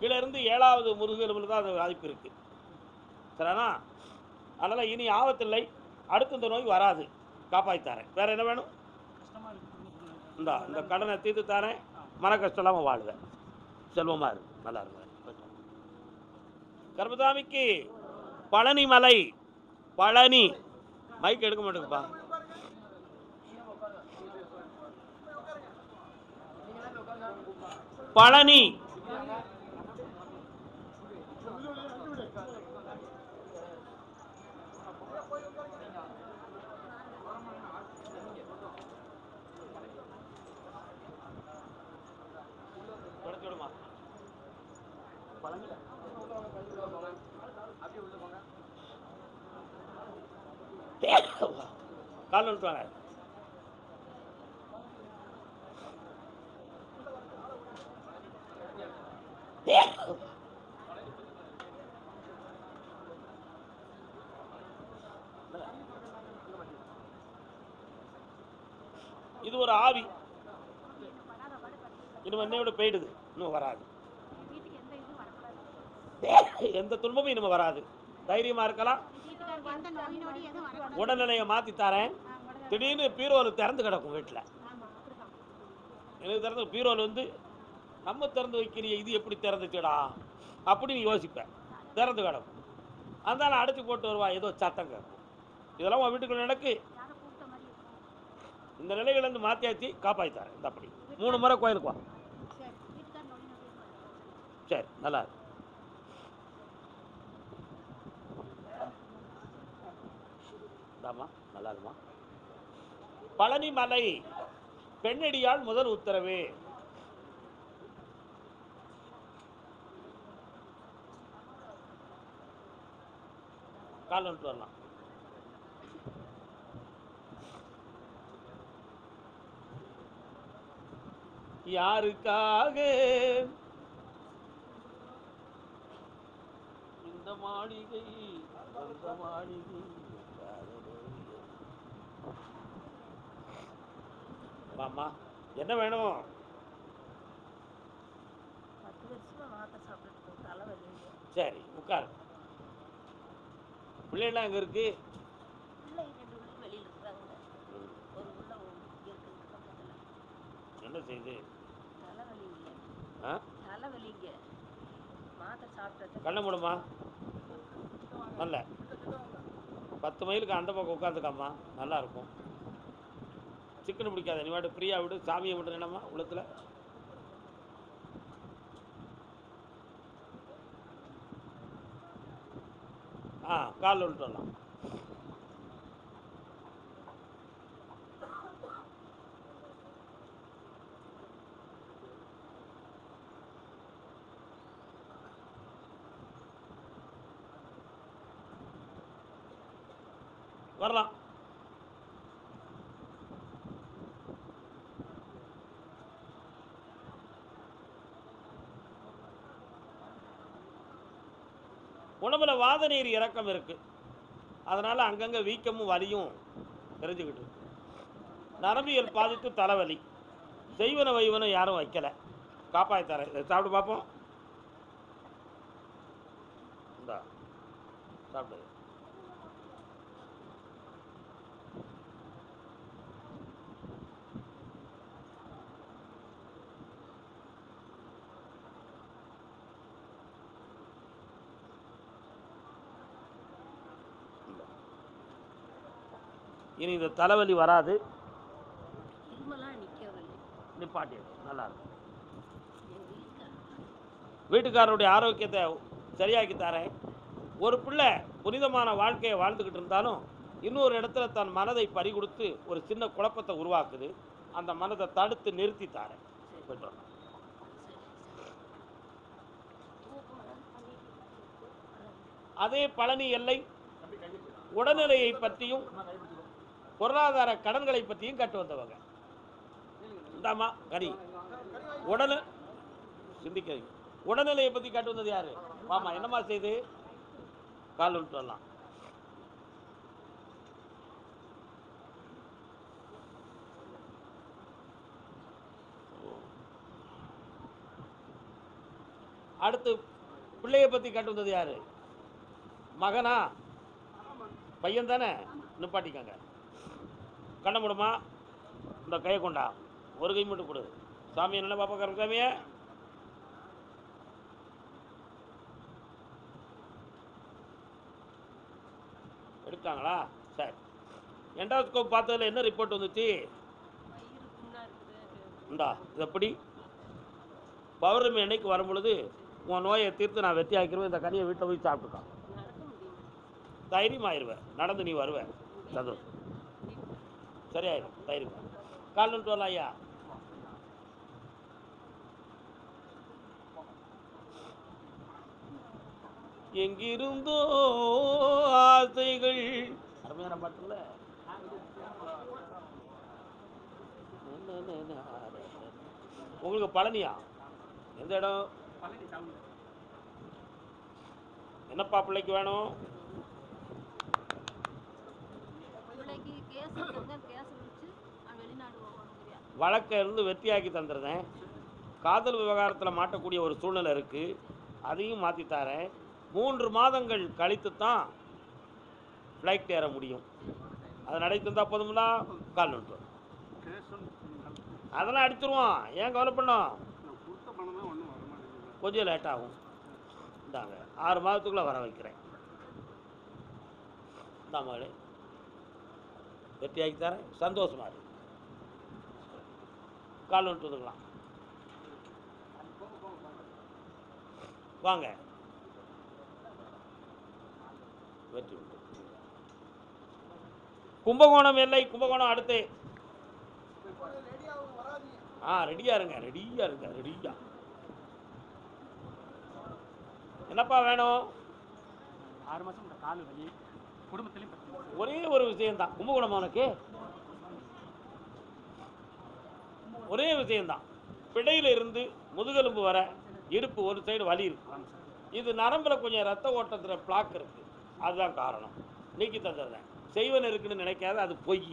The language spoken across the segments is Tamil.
கீழே இருந்து 7வது முதுகெலும்பில் தான் அது பாதிப்பு இருக்கு. சரிண்ணா? அதனால் இனி ஆபத்தில்லை. அடுத்து இந்த நோய் வராது. காப்பாற்றித்தாரேன். வேற என்ன வேணும்? இந்த கடனை தீர்த்து தாரேன். மன கஷ்டம் இல்லாமல் வாழ்வேன். செல்வமாக இருக்கு. நல்லா இருக்கு. கர்மசாமிக்கு பழனி மலை. பழனி மைக் எடுக்க மாட்டேங்குப்பா. பழனி கால் வந்துட்டு இது ஒரு ஆவி. இன்னும் என்னையோட போயிடுது. இன்னும் வராது. எந்த துன்பமும் இனிமே வராது. தைரியமா இருக்கலாம். உடல்நிலையை மாத்தி தரேன். திடீர்னு பீரோல் திறந்து கிடக்கும் வீட்டில். எனக்கு திறந்து பீரோல் வந்து நம்ம திறந்து வைக்கிறிய இது எப்படி திறந்துச்சுடா அப்படின்னு யோசிப்பேன். திறந்து கிடக்கும். அதனால அடைச்சி போட்டு வருவா. ஏதோ சத்தம் கேட்கும். இதெல்லாம் உன் வீட்டுக்குள்ள நடக்கு. இந்த நிலையிலேருந்து மாற்றியாச்சு. காப்பாற்றித்தாரேன். இந்த அப்படி 3 முறை கோயிலுக்கு வா. சரி, நல்லா இருக்கு. நல்லா இருக்குமா? பழனி மலை பெண்ணடியால் முதல் உத்தரவு. கால் வந்துட்டு வரலாம். யாருக்காக இந்த மாளிகை அந்த மாளிகை? மாமா என்ன வேணும்? 10 வருஷமா மாத்திரை சாப்பிட்டு தலைவலி. சரி உட்காரு. பிள்ளைலாம் எங்க இருக்கு? பிள்ளை 2 உள்ள வெளியில இருக்காங்க. ஒரு உள்ள இருக்கு பக்கத்துல. என்ன செய்யுது? தலைவலிங்க. தலைவலிங்க. மாத்திரை சாப்பிட்டு. கண்ண மூடுமா. நல்ல 10 மைலுக்கு அந்த பக்கம் உட்காந்துக்காமா. நல்லா இருக்கும். சிக்கன் பிடிக்காத. நீ வாட்டு ஃப்ரீயாக விடு. சாமியை மட்டும் என்னம்மா உள்ளத்தில். கால் விட்டு வரலாம். வரலாம். உடம்புல வாத நீர் இறக்கம் இருக்கு. அதனால அங்கங்க வீக்கமும் வலியும் தெரிஞ்சுக்கிட்டு. நரம்பியல் பாதித்து தலைவலி. செய்வன வைவன யாரும் வைக்கல. காப்பாற்றி தரேன். சாப்பிட்டு பார்ப்போம். இந்தா சாப்பிடு. இனி இந்த தலைவலி வராது. நிப்பாட்டி நல்லா இருக்கும். வீட்டுக்காரருடைய ஆரோக்கியத்தை சரியாக்கி தரேன். ஒரு பிள்ளை புனிதமான வாழ்க்கையை வாழ்ந்துக்கிட்டு இருந்தாலும் இன்னொரு இடத்துல தன் மனதை பறிகொடுத்து ஒரு சின்ன குழப்பத்தை உருவாக்குது. அந்த மனதை தடுத்து நிறுத்தி தாரேன். அதே பழனி எல்லை உடல்நிலையை பற்றியும் பொருளாதார கடன்களை பற்றியும் கட்டு வந்தவங்க. இந்தாமா கனி. சிந்திக்கிறீங்க. உடல்நிலையை பற்றி கட்டு வந்தது யாரு? வாமா. என்னம்மா செய்து? கால் விட்டு வரலாம். அடுத்து பிள்ளையை பற்றி கேட்டு வந்தது யாரு? மகனா? பையன் தானே? நிப்பாட்டிக்கங்க. கண்ண முடுமா, இந்த கையை கொண்டா, ஒரு கை மட்டும் கொடு. சாமி என்ன பாப்பா கருமசாமியே, எடுத்தாங்களா? சரி. எண்டோஸ்கோப் பார்த்ததுல என்ன ரிப்போர்ட் வந்துச்சு? இந்தா இதப்படி பௌர்ணமி அன்னைக்கு வரும் பொழுது உன் நோயை தீர்த்து நான் வெற்றி ஆக்கிடுவேன். இந்த கனியை வீட்டில் போய் சாப்பிட்டுக்கான். தைரியமாயிருவேன். நடந்து நீ வருவேன். சந்தோஷம். சரியாயிரும். தைரியமா கால் நின்று வரலாம் ஐயா. எங்கிருந்தோ ஆசைகள், அருமையான பாட்டுல. உங்களுக்கு பழனியா? எந்த இடம்? என்னப்பா பிள்ளைக்கு வேணும்? வழக்கை இருந்து வெற்றியாக்கி தந்துடுறேன். காதல் விவகாரத்தில் மாட்டக்கூடிய ஒரு சூழ்நிலை இருக்குது, அதையும் மாற்றி தரேன். 3 மாதங்கள் கழித்து தான் ஃப்ளைட் ஏற முடியும். அதை நடத்தி தந்தால் போதுங்களா? கால் நின்று அதெல்லாம் அடிச்சிருவோம். ஏன் கவலை பண்ணோம்? கொஞ்சம் லேட் ஆகும். இந்தாங்க 6 மாதத்துக்குள்ளே வர வைக்கிறேன். இந்த மகளே வெற்றியாக்கி தரேன். சந்தோஷமா இருக்கு. கால் வந்துட்டுக்கலாம். வாங்க. வெற்றி உண்டு. கும்பகோணம் எல்லை. கும்பகோணம் அடுத்து. ரெடியா இருங்க, ரெடியா இருங்க, ரெடியா. என்னப்பா வேணும்? 6 மாசம் கால் வலி, குடும்பத்திலையும் ஒரே ஒரு விஷயம்தான். கும்பகோணம் உனக்கு ஒரே விஷயம்தான். பிடையில இருந்து முதுகெலும்பு வர இடுப்பு ஒரு சைடு வலி இருக்கு. இது நரம்பில் கொஞ்சம் ரத்த ஓட்டத்தில் பிளாக் இருக்கு. அதுதான் காரணம். நீக்கி தந்துடுறேன். செய்வன் இருக்குன்னு நினைக்காத, அது பொய்.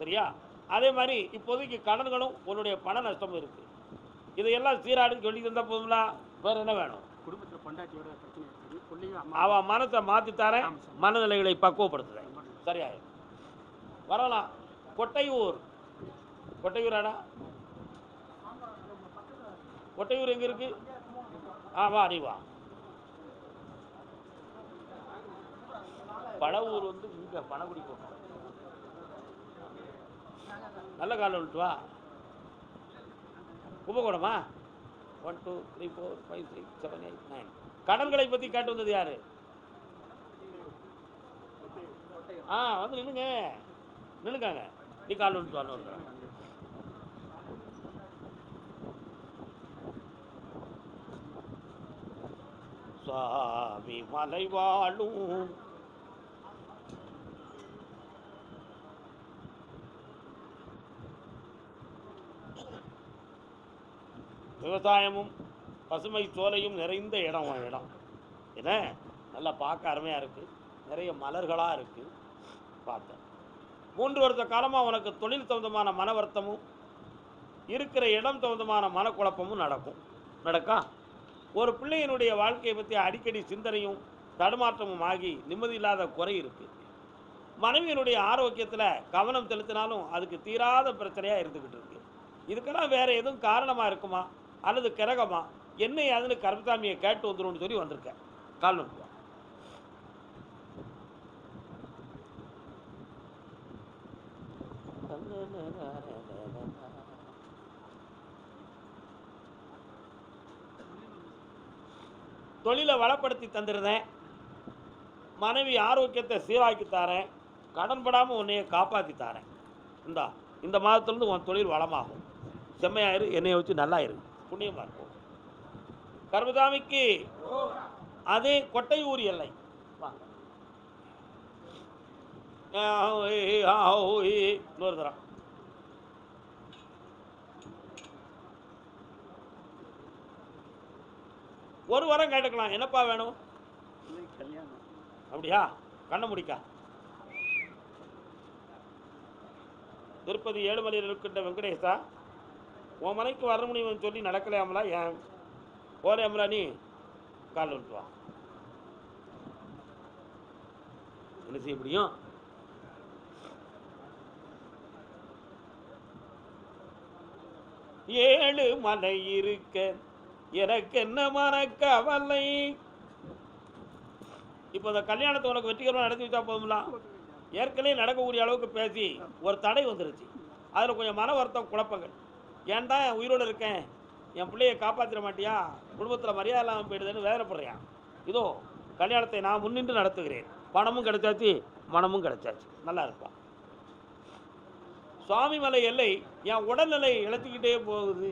சரியா? அதே மாதிரி இப்போதைக்கு கடன்களும் உன்னுடைய பண நஷ்டமும் இருக்கு. இதையெல்லாம் சீராடுன்னு சொல்லி தந்தா போதுங்களா? வேற என்ன வேணும்? குடும்பத்தில் பொண்டாட்டியோட பிரச்சனை இருக்குது. அவன் மனத்தை மாற்றி தரேன். மனநிலைகளை பக்குவப்படுத்துறேன். சரியாயிடும். வரலாம். கொட்டையூர். கொட்டையூராடா? கொட்டையூர் எங்க இருக்கு? வா நீ வா. பழவூர் வந்து இங்க பணகுடி போட்டோம். நல்ல காலம் விட்டு வா. கும்பகோணமா? 1 2 3 4 5 6 7 8 9. கடன்களை பற்றி கேட்டு வந்தது யாரு? வந்து நின்னுங்க, நின்னுக்காங்க. நீ கால் விட்டு வரணும். சுவாமி மலை வாழும் விவசாயமும் பசுமை சோலையும் நிறைந்த இடம். என்ன நல்லா பார்க்க அருமையாக இருக்குது. நிறைய மலர்களாக இருக்குது. பார்த்தேன். 3 வருஷ காலமாக உனக்கு தொழில் சம்பந்தமான மன வருத்தமும் இருக்கிற இடம் சம்பந்தமான மனக்குழப்பமும் நடக்கா. ஒரு பிள்ளையினுடைய வாழ்க்கையை பற்றி அடிக்கடி சிந்தனையும் தடுமாற்றமும் ஆகி நிம்மதி இல்லாத குறை இருக்குது. மனைவியினுடைய ஆரோக்கியத்தில் கவனம் செலுத்தினாலும் அதுக்கு தீராத பிரச்சனையாக இருந்துக்கிட்டு இருக்கு. இதுக்கெல்லாம் வேறு எதுவும் காரணமாக இருக்குமா அல்லது கிரகமா என்ன அதுன்னு கருப்பசாமியை கேட்டு வந்துடும் சொல்லி வந்திருக்கேன். கால் நோட்டுவா. தொழிலை வளப்படுத்தி தந்துருந்தேன். மனைவி ஆரோக்கியத்தை சீராக்கி தரேன். கடன்படாமல் உன்னைய காப்பாற்றி தரேன். இந்த மாதத்துலேருந்து உன் தொழில் வளமாகும். செம்மையாயிரு. என்னைய வச்சு நல்லா இரு. புண்ணியமாக இருக்கும். கருப்பசாமிக்கு அதே கொட்டையூர் எல்லை. வாங்க. இன்னொரு தரம். ஒரு வாரம் கேட்டுக்கலாம். என்னப்பா வேணும்? அப்படியா? கண்ண முடிக்கா. திருப்பதி ஏழுமலையில் இருக்கின்ற வெங்கடேசா, உன் மனைக்கு வர முடியும்னு சொல்லி நடக்கலையாமலா? ஏன் போறியாமலா நீ கால் விட்டு வா. என்ன செய்ய முடியும்? ஏழு மலை இருக்க எனக்கு என்ன மனக்கவலை. இப்போ இந்த கல்யாணத்தை உனக்கு வெற்றிகரமாக நடத்தி வச்சா போதும்லாம். ஏற்கனவே நடக்கக்கூடிய அளவுக்கு பேசி ஒரு தடை வந்துருச்சு. அதில் கொஞ்சம் மன வருத்தம், குழப்பங்கள். ஏன்டா என் உயிரோடு இருக்கேன், என் பிள்ளையை காப்பாற்றிட மாட்டியா, குடும்பத்தில் மரியாதை இல்லாமல் போயிடுதுன்னு வேதனைப்படுறியான். இதோ கல்யாணத்தை நான் முன்னின்று நடத்துகிறேன். பணமும் கிடைச்சாச்சு, மனமும் கிடைச்சாச்சு, நல்லா இருப்பான். சுவாமிமலை எல்லை என் உடல்நிலை இழச்சிக்கிட்டே போகுது.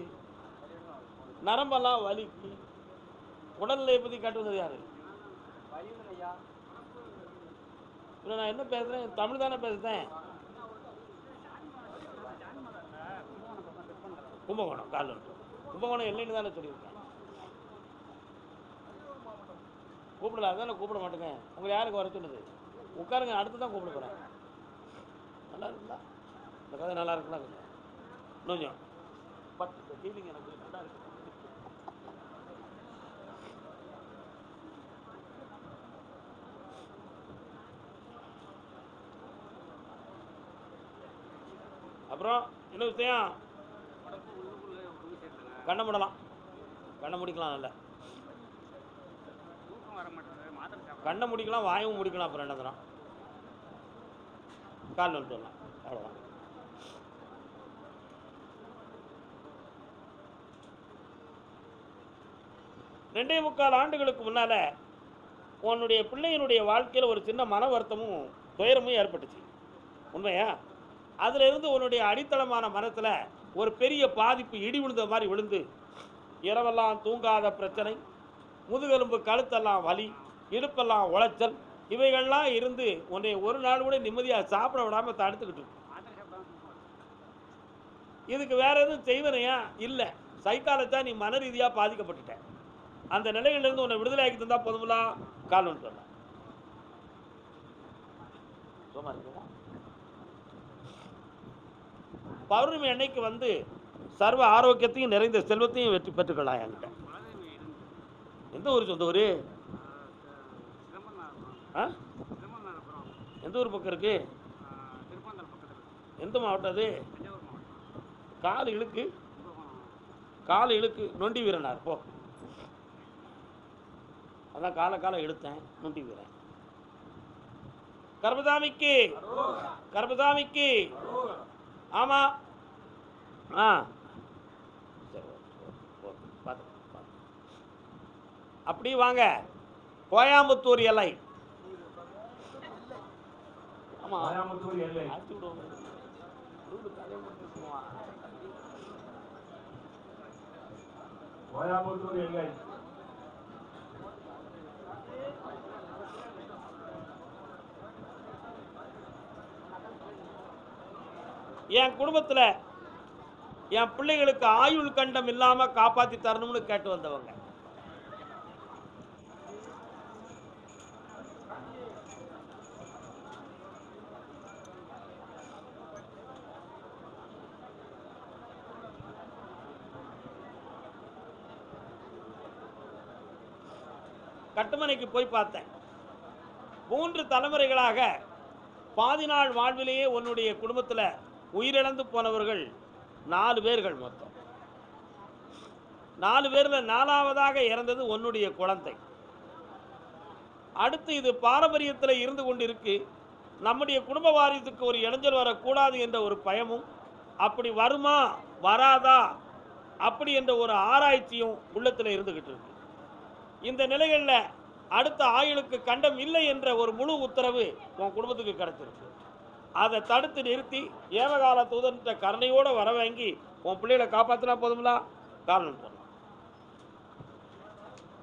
நரம்பெல்லாம் வலிக்கு. உடல்நிலையை பற்றி காட்டுவது யாரு? இல்லை, நான் என்ன பேசுகிறேன்? தமிழ் தானே பேசுகிறேன். கும்பகோணம் கால் கும்பகோணம் எல்லைன்னு தானே சொல்லியிருக்கேன். கூப்பிடல, அதான் கூப்பிட மாட்டேங்க. உங்களை யாருக்கு வர சொன்னது? உட்காருங்க, அடுத்து தான் கூப்பிட போகிறேன். நல்லா இருக்குங்களா? இந்த கதை நல்லா இருக்குங்களா? கொஞ்சம் 10 ஃபீலிங் எனக்கு நல்லா இருக்கு. அப்புறம் என்ன விஷயம்? கண்ணை மூடலாம், கண்ணை முடிக்கலாம். நல்ல கண்ணை முடிக்கலாம், வாயவும் முடிக்கலாம். அப்புறம் என்ன தரம்? கால் வந்துட்டு வரலாம், அவ்வளோதான். ரெண்டே 3/4 ஆண்டுகளுக்கு முன்னால் உன்னுடைய பிள்ளையினுடைய வாழ்க்கையில் ஒரு சின்ன மன வருத்தமும் துயரமும் ஏற்பட்டுச்சு, உண்மையா? அதில் இருந்து உன்னுடைய அடித்தளமான மனத்தில் ஒரு பெரிய பாதிப்பு இடி விழுந்த மாதிரி விழுந்து இரவெல்லாம் தூங்காத பிரச்சனை, முதுகெலும்பு கழுத்தெல்லாம் வலி, இடுப்பெல்லாம் உளைச்சல், இவைகள்லாம் இருந்து உன்னை ஒரு நாள் கூட நிம்மதியாக சாப்பிட விடாமல் தடுத்துக்கிட்டு. இதுக்கு வேற எதுவும் செய்வனையா? இல்லை, சைக்காலஜா நீ மன ரீதியாக பாதிக்கப்பட்டுட்ட. அந்த நிலையிலிருந்து உன்னை விடுதலை ஆக்கி தந்தா போதுங்களா? கால் ஒன்று சொல்லலாம். சும்மா இருக்குங்களா? பௌர்ணமி அன்னைக்கு வந்து சர்வ ஆரோக்கியத்தையும் நிறைந்த செல்வத்தையும் வெற்றி பெற்றுக்கலாம். என்கிட்ட எந்த ஊர்? சொந்த ஊர்? எந்த ஊர் பக்கம் இருக்கு? எந்த மாவட்டம் அது? கால் இழுக்கு, கால் இழுக்கு. நொண்டி வீரனார் போ. அதான் காலை இழுத்தேன், நொண்டி வீரன். கர்பசாமிக்கு, கர்பசாமிக்கு. ஆமா, ஆ சரி, அப்படி வாங்க. கோயம்புத்தூர் எல்லை. ஆமா, கோயம்புத்தூர் எல்லை. கோயம்புத்தூர் எல்லை. என் குடும்பத்தில் என் பிள்ளைகளுக்கு ஆயுள் கண்டம் இல்லாமல் காப்பாற்றி தரணும்னு கேட்டு வந்தவங்க. கட்டுமனைக்கு போய் பார்த்தேன். 3 தலைமுறைகளாக பாதி நாள் வாழ்விலேயே உன்னுடைய குடும்பத்தில் உயிரிழந்து போனவர்கள் 4 பேர்கள். மொத்தம் 4 பேரில் 4ஆவதாக இறந்தது உன்னுடைய குழந்தை. அடுத்து இது பாரம்பரியத்தில் இருந்து கொண்டிருக்கு. நம்முடைய குடும்ப வாரியத்துக்கு ஒரு இடைஞ்சல் வரக்கூடாது என்ற ஒரு பயமும், அப்படி வருமா வராதா அப்படி என்ற ஒரு ஆராய்ச்சியும் உள்ளத்தில் இருந்துகிட்டு இருக்கு. இந்த நிலைகளில் அடுத்த ஆயுளுக்கு கண்டம் இல்லை என்ற ஒரு முழு உத்தரவு உன் குடும்பத்துக்கு கிடைச்சிருக்கு. அதை தடுத்து நிறுத்தி ஏவகால தூதன்கிட்ட கருணையோடு வர வாங்கி உன் பிள்ளைகளை காப்பாற்றினா போதுங்களா? காரணம் சொல்லலாம்,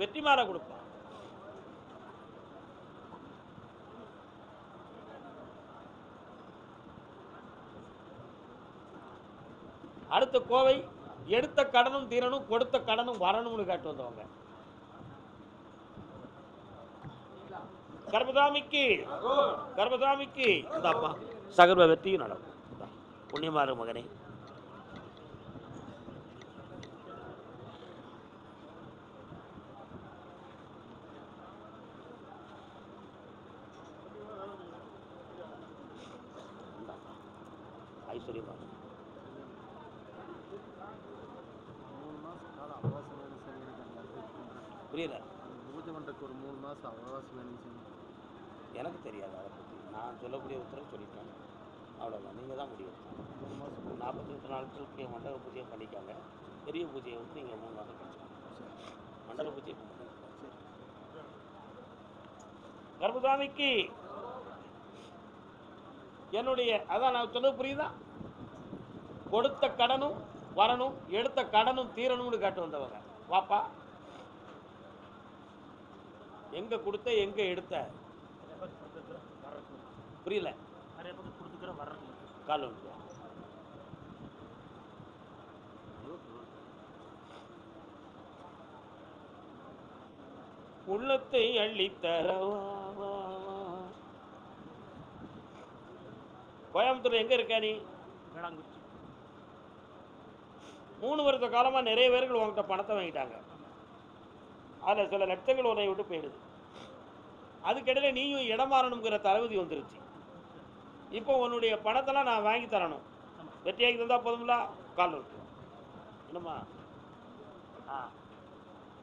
வெற்றிமாற கொடுப்பான். அடுத்த கோவை எடுத்த கடனும் தீரணும், கொடுத்த கடனும் வரணும்னு காட்டு வந்தவங்க. கர்பசாமிக்கு, கர்பசாமிக்கு இந்தாப்பா சகர்வ வெற்றியும் நடக்கும். புண்ணியமாறு மகனே. சரிமா. 3 மாதம் காலம் அவகாசம் வேணும் சார் எனக்கு அந்த புரியல. பூஜை பண்ணுறதுக்கு ஒரு 3 மாதம் அவகாசம் வேணும்னு சொன்னேன். எனக்கு தெரியாது அதை பற்றி. நான் சொல்லக்கூடிய உத்தரவு சொல்லிட்டேன், அவ்வளோதான். நீங்கள் தான் முடியும். 3 மாதம் 48 நாட்களுக்கு மண்டப பூஜையை பண்ணிக்காங்க. பெரிய பூஜையை வந்து நீங்கள் 3 மாதம் கழிச்சுக்கோங்க. மண்டப பூஜை கர்ப்பசாமிக்கு என்னுடைய அதான் நான் சொன்னது புரியுதா? கொடுத்த கடனும் வரணும், எடுத்த கடனும் தீரணும்னு காட்டு வந்தவங்க. வாப்பா, எங்க கொடுத்த எங்க எடுத்த புரியல. நிறைய பேர் கொடுத்துக்கிற வர்றது கால் வந்து உள்ளத்தை அள்ளித்தரவா. கோயம்புத்தூர் எங்க இருக்க நீ? வேளாங்குறிச்சி. 3 வருஷ காலமா நிறைய பேர்கள் உங்ககிட்ட பணத்தை வாங்கிட்டாங்க. அதில் சில லட்சங்கள் உன்னை விட்டு போயிடுது. அதுக்கிடையில நீயும் இடமாறணுங்கிற தளபதி வந்துருச்சு. இப்போ உன்னுடைய பணத்தெல்லாம் நான் வாங்கி தரணும். வெற்றியாகி தந்தா போதும்ல. கால் விட்டு என்னம்மா?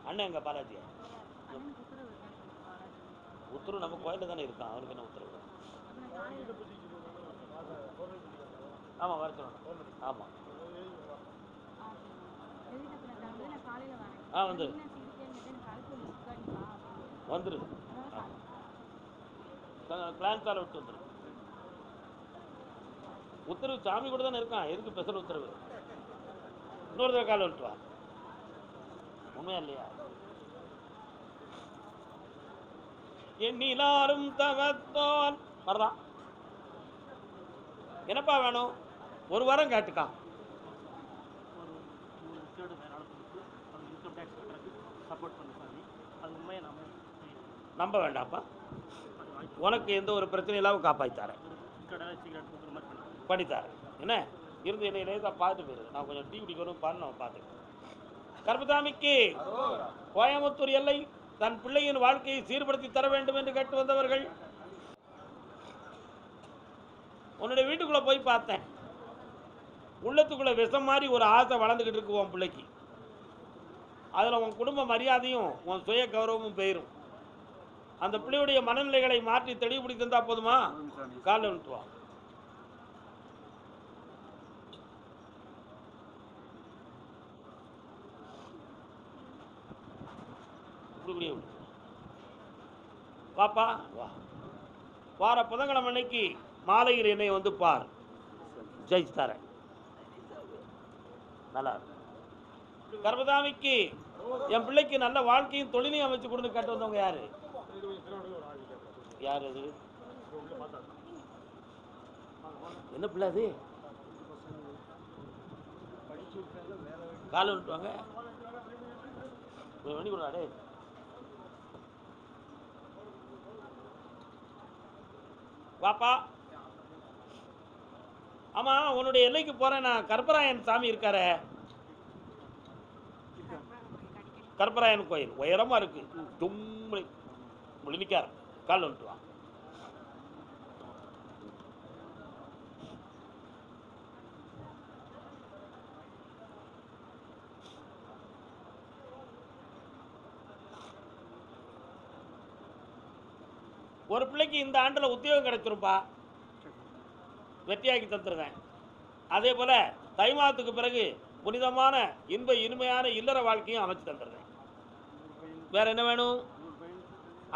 அண்ணன் எங்க பாலாஜியா? உத்தரவு நம்ம கோயிலில் தானே இருக்கான், அவருக்கு என்ன உத்தரவு? ஆமாம், வர சொல்லணும். ஆமாம், வந்துரு வந்துரு. பிளான்ஸால் விட்டு வந்துரு. உத்தரவு சாமி கூட தானே இருக்கான், எதுக்கு ஸ்பெஷல் உத்தரவு? இன்னொரு தடவை கால் விட்டு வா. உண்மையா இல்லையா? எண்ணிலாரும் தவத்தோன் வரதான். என்னப்பா வேணும்? 1 வாரம் காட்டுக்கா. ஒரு 3 ரிசர்டு வேற ஆள் கொடுத்து அது இன்கம் டேக்ஸ் கட்டுறதுக்கு சப்போர்ட் பண்ண சாமி. அது உண்மையை நம்ம நம்ப வேண்டாம்ப்பா. உனக்கு எந்த ஒரு பிரச்சனையும் இல்லாமல் காப்பாற்றித்தாரேன், கடை சிகரெட் கொடுக்குற மாதிரி பண்ணித்தாரேன். என்ன இருந்து என்னை லேசாக பார்த்து போயிரு. நான் கொஞ்சம் டீ குடிக்கணும் பாரு, நான் பார்த்து. கர்ப்பசாமிக்கு கோயம்புத்தூர் எல்லை தன் பிள்ளையின் வாழ்க்கையை சீர்படுத்தி தர வேண்டும் என்று கேட்டு வந்தவர்கள். உன்னுடைய வீட்டுக்குள்ளே போய் பார்த்தேன். உள்ளத்துக்குள்ளே விஷம் மாதிரி ஒரு ஆசை வளர்ந்துக்கிட்டு இருக்கு உன் பிள்ளைக்கு. அதில் உன் குடும்ப மரியாதையும் உன் சுய கௌரவமும் போயிடும். அந்த பிள்ளையுடைய மனநிலைகளை மாற்றி தெளிவுபடுத்தி தந்தா போதுமா? காலில் விட்டுவா. பாப்பா வா. வார புதன்கிழமை அன்னைக்கு மாலையில் என்னை வந்து பார், ஜெயிச்சு தரேன். நல்லா கர்ப்பசாமிக்கு என் பிள்ளைக்கு நல்ல வாழ்க்கையும் தொழிலையும் அமைச்சு கொடுத்து கேட்டு வந்தவங்க யாரு? யார் அது? என்ன பிள்ளை அது? காலை விட்டுவாங்க. வண்டி கொடுடா. வாப்பா. ஆமா, உன்னுடைய எல்லைக்கு போறேன் நான். கருப்பராயன் சாமி இருக்காரு, கருப்பராயன் கோயில் உயரமா இருக்கு. தும்மி நிற்கார். கால் வந்துட்டு வா. ஒரு பிள்ளைக்கு இந்த ஆண்டில் உத்தியோகம் கிடைச்சிருப்பா, வெற்றியாக்கி தந்துருவேன். அதே போல் தை மாதத்துக்கு பிறகு புனிதமான இனிமையான இல்லற வாழ்க்கையும் அமைச்சு தந்துடுவேன். வேற என்ன வேணும்?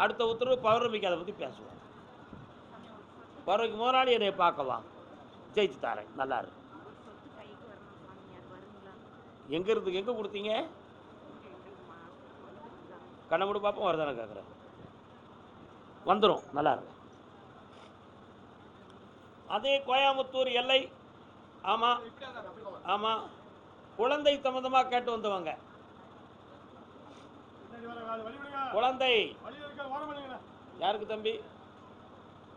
அடுத்த உத்தரவு பௌர்ணமிக்கு அதை பற்றி பேசுவோம். பௌர்ணமிக்கு முதல் நாள் என்னை பார்க்கவா, ஜெயிச்சு தாரேன். நல்லா இருக்கு. எங்கே இருந்து எங்கே கொடுத்தீங்க? கண்ணை மூடி பார்ப்போம். வரதானே கேட்குறேன். வந்துடும். நல்லா இருக்கு. அதே கோயம்புத்தூர் எல்லை. ஆமாம் ஆமாம், குழந்தை சம்மந்தமாக கேட்டு வந்தவங்க. குழந்தை யாருக்கு தம்பி?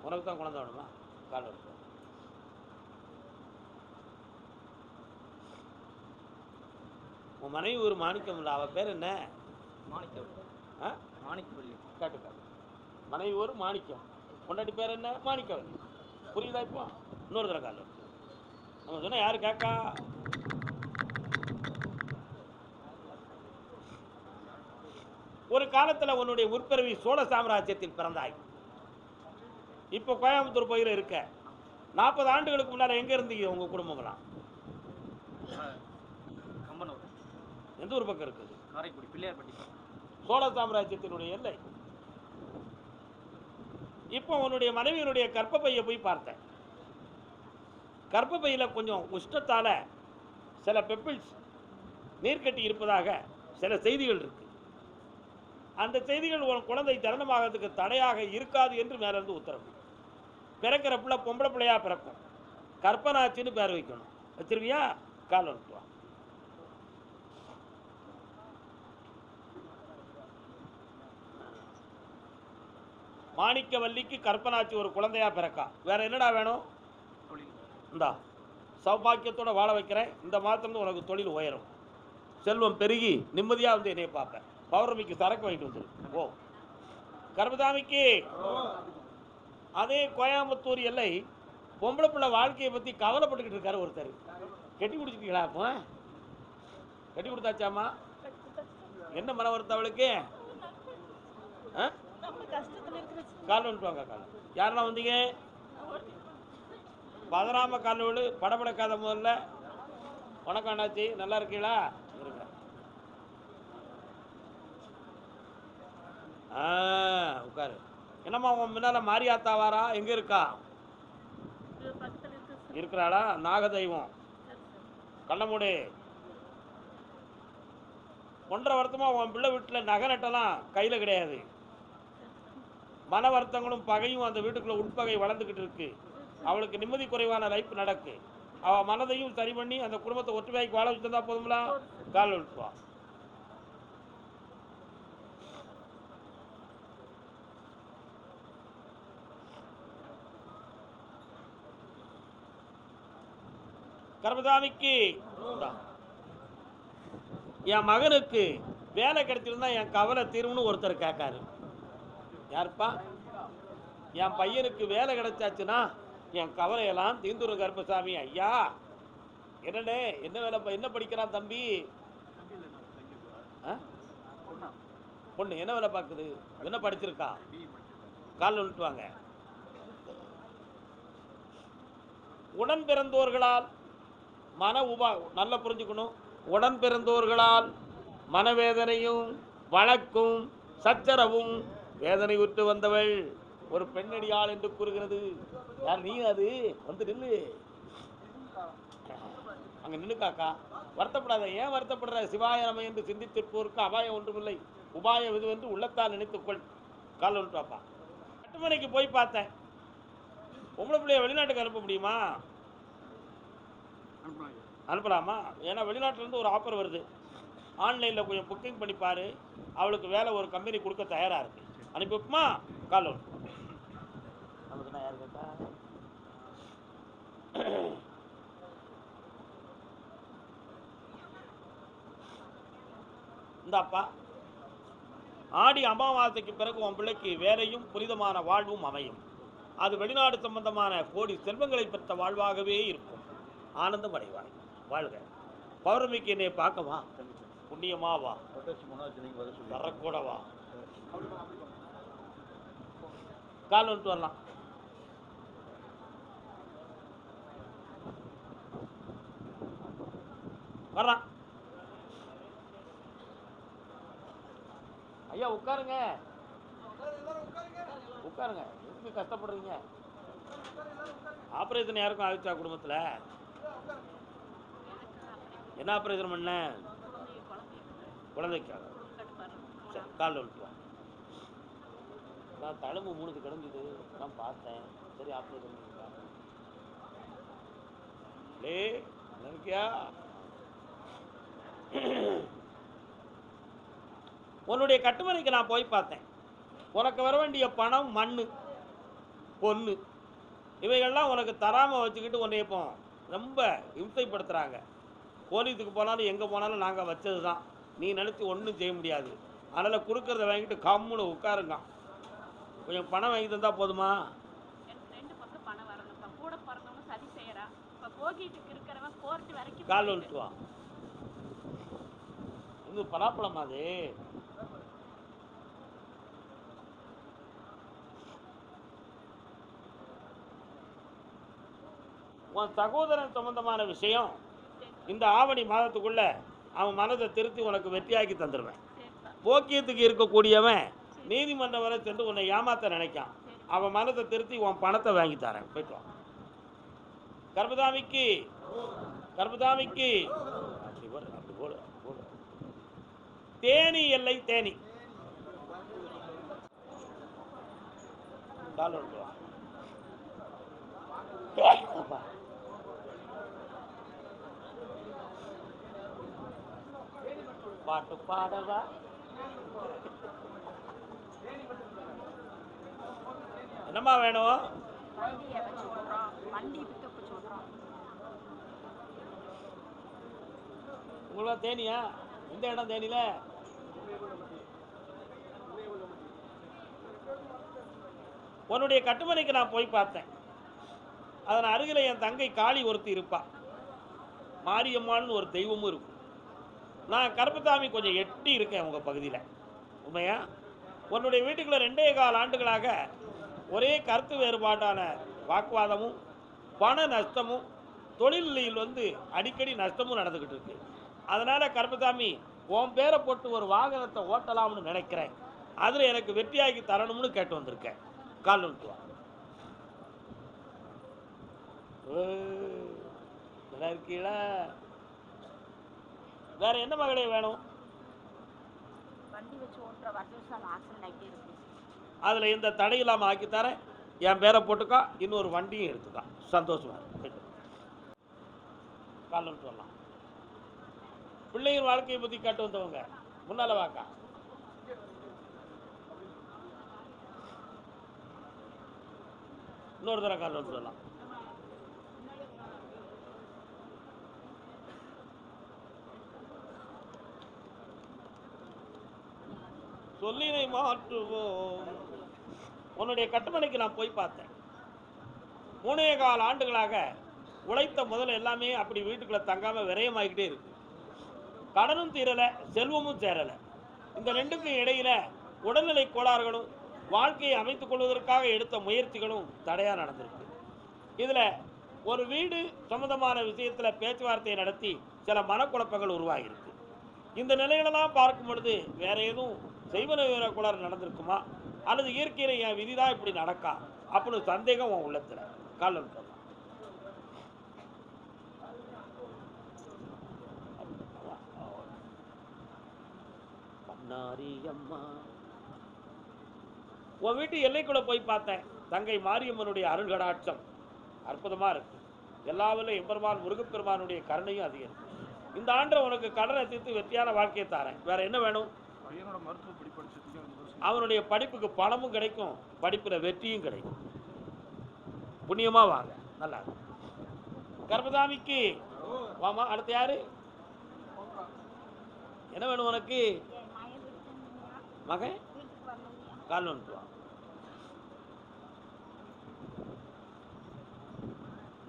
உனக்கு தான் குழந்தை வேணுமா? கால் இருக்கு. உன் மனைவி ஒரு மாணிக்கம் இல்லை, அவள் பேர் என்ன? மாணிக்கம். மாணிக்கவல்லி. கேட்டு காட்டு. மனைவி ஒரு மாணிக்கம், பொண்டாட்டி பேர் என்ன? மாணிக்கம். புரியுதா? இப்போ இன்னொரு தடவை கால். நம்ம சொன்னால் யார் கேட்கா? ஒரு காலத்தில் உன்னுடைய முற்பிறவி சோழ சாம்ராஜ்யத்தில் பிறந்தாய். இப்போ கோயம்புத்தூர் பகுதியில் இருக்க. 40 ஆண்டுகளுக்கு முன்னால் எங்கே இருந்தீங்க உங்கள் குடும்பங்களாம்? கம்பனூர், எந்த ஒரு பக்கம் இருக்குது? காரைக்குடி, பிள்ளையார்பட்டி. சோழ சாம்ராஜ்யத்தினுடைய எல்லை. இப்போ உன்னுடைய மனைவியினுடைய கர்ப்பப்பையை போய் பார்த்தேன். கர்ப்பப்பையில் கொஞ்சம் உஷ்ணத்தால் சில பெப்பிள்ஸ் நீர்க்கட்டி இருப்பதாக சில செய்திகள் இருக்கு. அந்த செய்திகள் உன் குழந்தை திறனமாகிறதுக்கு தடையாக இருக்காது என்று மேலிருந்து உத்தரவு. பிறக்கிற பிள்ளை பொம்பளை பிள்ளையா பிறக்கும். கற்பனாச்சின்னு பேர் வைக்கணும். வச்சிருவியா? கால் வந்துட்டுவா. மாணிக்கவல்லிக்கு கற்பனாச்சி ஒரு குழந்தையா பிறக்கா. வேற என்னடா வேணும்? இந்தா சௌபாக்கியத்தோட வாழ வைக்கிறேன். இந்த மாதம் உனக்கு தொழில் உயரும், செல்வம் பெருகி நிம்மதியாக வந்து என்னைய பார்ப்பேன். பௌர்ணமிக்கு சரக்கு வாங்கிட்டு வந்துரு. ஓ கர்மசாமிக்கு அதே கோயம்புத்தூர் எல்லை பொம்பளை பிள்ளை வாழ்க்கையை பற்றி கவலைப்பட்டுக்கிட்டு இருக்காரு ஒருத்தர். கட்டி குடிச்சிட்டீங்களா? அப்போ கட்டி கொடுத்தாச்சாமா? என்ன மன வருத்தம் அவளுக்கு? கால் வந்துட்டு வாங்க. கால் யாரெல்லாம் வந்தீங்க? பதறாம கால் விழு, படபடக்காத. முதல்ல வணக்கம் அண்ணாச்சி, நல்லா இருக்கீங்களா? இருக்கிறேன். உட்காரு. என்னம்மா உன் முன்னால மாரியாத்தா வாரா? எங்க இருக்கா? இருக்கிறாளா? நாகதெய்வம் கண்ணமுடி 1.5 வருஷமா உன் பிள்ளை வீட்டில் நகை நட்டெல்லாம் கையில் கிடையாது. மன வருத்தங்களும் பகையும் அந்த வீட்டுக்குள்ள உட்பகை வளர்ந்துக்கிட்டு இருக்கு. அவளுக்கு நிம்மதி குறைவான லைஃப் நடக்கு. அவள் மனதையும் சரி பண்ணி அந்த குடும்பத்தை ஒற்றுமையாக்கி வாழ வச்சுருந்தா போதுங்களா? கால் விழுத்துவா. கர்மசாமிக்கு என் மகனுக்கு வேலை கிடைச்சிருந்தா என் கவலை தீரும்னு ஒருத்தர் கேட்காரு. யாருப்பா? என் பையனுக்கு வேலை கிடைச்சாச்சுன்னா என் கவலையெல்லாம் தீந்துரும் கருப்பசாமி. ஐயா என்னண்ணே, என்ன வேலை, என்ன படிக்கிறான் தம்பி? பொண்ணு என்ன வேலை பார்க்குது? என்ன படிச்சிருக்கா? கால் விட்டுவாங்க. உடன் பிறந்தோர்களால் மன நல்லா புரிஞ்சுக்கணும். உடன் பிறந்தோர்களால் மனவேதனையும் வழக்கும் சச்சரவும் வேதனை விட்டு வந்தவள் ஒரு பெண்ணடியாள் என்று கூறுகிறது. யார் நீ? அது வந்து நில்லு, அங்க நின்னுக்காக்கா. வருத்தப்படாத. ஏன் வருத்தப்படுற? சிவாய நம என்று சிந்தித்திருப்போருக்கு அபாயம் ஒன்றுமில்லை, உபாயம் இது என்று உள்ளத்தால் நினைத்துக்கொள். கால் ஒன்று பாப்பா. 8 மணிக்கு போய் பார்த்தேன். உங்களை பிள்ளைய வெளிநாட்டுக்கு அனுப்ப முடியுமா? அனுப்பலாமா? ஏன்னா வெளிநாட்டிலேருந்து ஒரு ஆஃபர் வருது. ஆன்லைனில் கொஞ்சம் புக்கிங் பண்ணி பாரு. அவளுக்கு வேலை ஒரு கம்பெனி கொடுக்க தயாராக இருக்கு. அனுப்பி வைப்புமா? கால் ஒன்று. நமக்குன்னா யார் கேட்டா? இந்தாப்பா, ஆடி அமாவாசைக்கு பிறகு உன் பிள்ளைக்கு வேலையும் புனிதமான வாழ்வும் அமையும். அது வெளிநாடு சம்பந்தமான கோடி செல்வங்களை பெற்ற வாழ்வாகவே இருக்கும். ஆனந்தம் அடைவாய். வாழ்க. பௌர்ணமிக்கு என்னை பார்க்கவா? புண்ணியமா வா, வரக்கூட வா. கால் வந்துட்டு வரலாம். வர்றான். ஐயா உட்காருங்க, உட்காருங்க. எதுக்கு கஷ்டப்படுறீங்க? ஆப்ரேஷன் யாருக்கும் ஆகிச்சா குடும்பத்தில்? என்ன ஆப்ரேஷன் பண்ண? குழந்தைக்காக. சரி, காலில் விட்டுருவான். நான் தழும்பு 3 கிடந்தது, நான் பார்த்தேன். சரி, ஆப்ரேஷன் பண்ணிருக்கா. நினைக்கியா? உன்னுடைய கட்டுமனைக்கு நான் போய் பார்த்தேன். உனக்கு வர வேண்டிய பணம், மண்ணு, பொண்ணு இவைகள்லாம் உனக்கு தராமல் வச்சுக்கிட்டு உன்னை இப்போ ரொம்ப இம்சைப்படுத்துகிறாங்க. போலீஸுக்கு போனாலும் எங்கே போனாலும் நாங்கள் வச்சது தான், நீ நினச்சி ஒன்றும் செய்ய முடியாது. அதனால் கொடுக்கறத வாங்கிட்டு கம்முன்னு உட்காருங்க. கொஞ்சம் பணம் வாங்கி தந்தால் போதுமா? எனக்கு 2 பக்கம் பணம் வரணும்ப்பா. கூட பிறந்தவங்க சதி செய்யறா. இப்போ போகிட்டு இருக்கிறவன் கோர்ட் வரைக்கும் கால் வந்துட்டு வா. இது பலாப்பழமா அது? உன் சகோதரன் சம்பந்தமான விஷயம் இந்த ஆவணி மாதத்துக்குள்ள அவன் மனதை திருத்தி உனக்கு வெற்றியாக்கி தந்துடுவேன். போக்கியத்துக்கு இருக்கக்கூடியவன் நீதிமன்றம் வரை சென்று உன்னை ஏமாத்த நினைக்கான். அவன் மனதை திருத்தி உன் பணத்தை வாங்கி தரேன். போயிட்டு வா. கர்மதாமிக்கு கர்மதாமிக்கு அப்படி போடு, அப்படி போடு, அப்படி போடு. தேனி எல்லை தேனி கால் வந்துட்டு வா. அப்பா. பாட்டு பாடவா? என்னம்மா வேணும்? வண்டியை வச்சு விடுறோம், வண்டி பிக்கப் சொல்கிறோம். உங்களா தேனியா? எந்த இடம் தேனியில? உன்னுடைய கட்டுமனைக்கு நான் போய் பார்த்தேன். அதன் அருகில் என் தங்கை காளி ஒருத்தி இருப்பா. மாரியம்மான்னு ஒரு தெய்வமும் இருக்கும். நான் கருப்பசாமி கொஞ்சம் எட்டி இருக்கேன் உங்கள் பகுதியில். உண்மையா? உன்னுடைய வீட்டுக்குள்ள 2.25 ஆண்டுகளாக ஒரே கருத்து வேறுபாட்டான வாக்குவாதமும் பண நஷ்டமும் தொழிலில் அடிக்கடி நஷ்டமும் நடந்துக்கிட்டு இருக்கு. அதனால் கருப்பசாமி உன் பேரை போட்டு ஒரு வாகனத்தை ஓட்டலாம்னு நினைக்கிறேன். அதில் எனக்கு வெற்றியாக்கி தரணும்னு கேட்டு வந்திருக்கேன். கால் வந்துட்டு வா. நல்லா இருக்கீங்களா? வேற என்ன மகளே வேணும்? வண்டி வச்சு ஓட்டுற வருஷம் ஆக்சிடென்ட் ஆகிட்டே இருக்கு. அதில் எந்த தடை இல்லாமல் ஆக்கி தரேன். என் பேரை போட்டுக்கா, இன்னொரு வண்டியும் எடுத்துக்கா. சந்தோஷமா இருக்கு. கால் வந்துட்டு வரலாம். பிள்ளைகள் வாழ்க்கையை பற்றி கேட்டு வந்தவங்க முன்னால வாக்கா. இன்னொரு தடவை கால் வந்துட்டு வரலாம். சொல்லினை மாற்றுவோம். உன்னுடைய கட்டுமனைக்கு நான் போய் பார்த்தேன். 3.25 ஆண்டுகளாக உழைத்த முதல்ல எல்லாமே அப்படி வீட்டுக்குள்ள தங்காம விரயமாகிக்கிட்டே இருக்கு. கடனும் தீரலை, செல்வமும் சேரலை. இந்த ரெண்டுக்கும் இடையில உடல்நிலை கோளாறுகளும் வாழ்க்கையை அமைத்துக் கொள்வதற்காக எடுத்த முயற்சிகளும் தடையா நடந்திருக்கு. இதுல ஒரு வீடு சம்பந்தமான விஷயத்துல பேச்சுவார்த்தையை நடத்தி சில மனக்குழப்பங்கள் உருவாகியிருக்கு. இந்த நிலைகளெல்லாம் பார்க்கும் பொழுது வேற எதுவும் செய்வன வீர கோளாறு நடந்திருக்குமா, அல்லது இயற்கையில என் விதிதான் இப்படி நடக்கா அப்படின்னு சந்தேகம் உன் உள்ளத்துல. கால் வந்துட்டு அம்மா. உன் வீட்டு எல்லைக்குள்ள போய் பார்த்தேன். தங்கை மாரியம்மனுடைய அருள்கடாட்சம் அற்புதமா இருக்கு. எல்லாவிலும் எம்பெருமான் முருகப்பெருமானுடைய கருணையும் அதிகம் இருக்கு. இந்த ஆண்டு உனக்கு கடனை தீர்த்து வெற்றியான வாழ்க்கையை தாரேன். வேற என்ன வேணும்? பையனோட மருத்துவ படிப்பு அவனுடைய படிப்புக்கு பணமும் கிடைக்கும், படிப்புல வெற்றியும் கிடைக்கும். புண்ணியமா வாங்க. நல்லா கர்மசாமிக்கு வாமா. அடுத்து யாரு? என்ன வேணும் உனக்கு? மகன் கால் வந்துட்டு வா.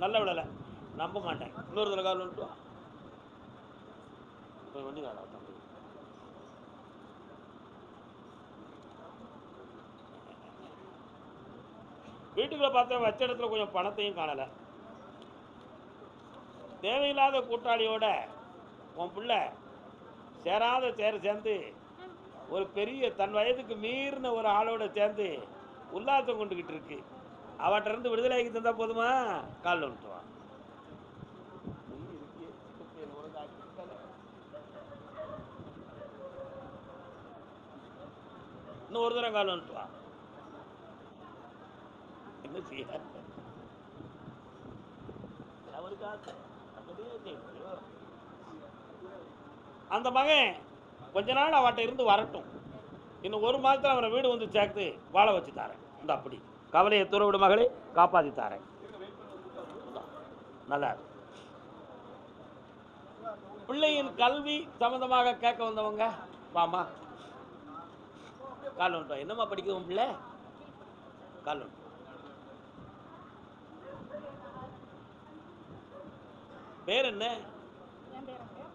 நல்ல விடலை, நம்ப மாட்டேன். இன்னொரு தடவை கால் வந்துட்டு வா. வண்டி காடா தம்பி. வீட்டுக்குள்ள பார்த்தா வச்ச இடத்துல கொஞ்சம் பணத்தையும் காணலை. தேவையில்லாத கூட்டாளியோட உன் பிள்ளை சேராத சேர்ந்து ஒரு பெரிய தன் வயதுக்கு மீறின ஒரு ஆளோட சேர்ந்து உல்லாசம் கொண்டுகிட்டு இருக்கு. அவட்ட இருந்து விடுதலையாக்கி தந்தா போதுமா? கால் வந்துட்டு வா. இன்னும் ஒரு தரம் கால் வந்துட்டு வா. என்ன செய்ய அந்த மகன் கொஞ்ச நாள் அவட்ட இருந்து வரட்டும். இன்னும் 1 மாதத்தில் அவரை வீடு வந்து சேர்த்து வாழ வச்சு தாரேன். இந்த அப்படி கவலையை தூர விடு மகளே, காப்பாற்றி தாரேன். நல்லா பிள்ளையின் கல்வி சம்பந்தமாக கேட்க வந்தவங்க வாமா. கால் வந்துட்டோம். என்னம்மா படிக்கவும் பிள்ளை? கால் வந்துட்டோம். பேர் என்ன? என் பேருங்க